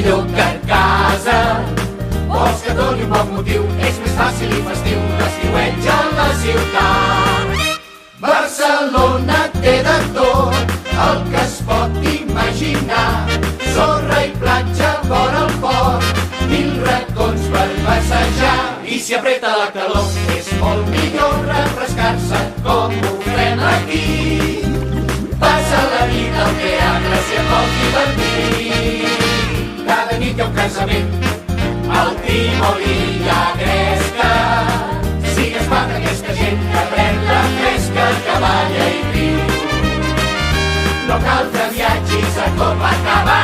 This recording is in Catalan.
millor que a casa. Vols que et doni un bon motiu, és més fàcil i festiu l'estiueig a la ciutat. Barcelona té de tot el que es pot imaginar, sorra i platja vora el port, 1000 racons per passejar. I si apreta la calor és molt millor refrescar-se com ho fem aquí. Passa la nit al teatre si et vols divertir. Cada nit hi ha un casament, al Tívoli hi ha gresca. Sigues part d'aquesta gent que pren la fresca, que balla i riu. No cal que viatgis a Copacabana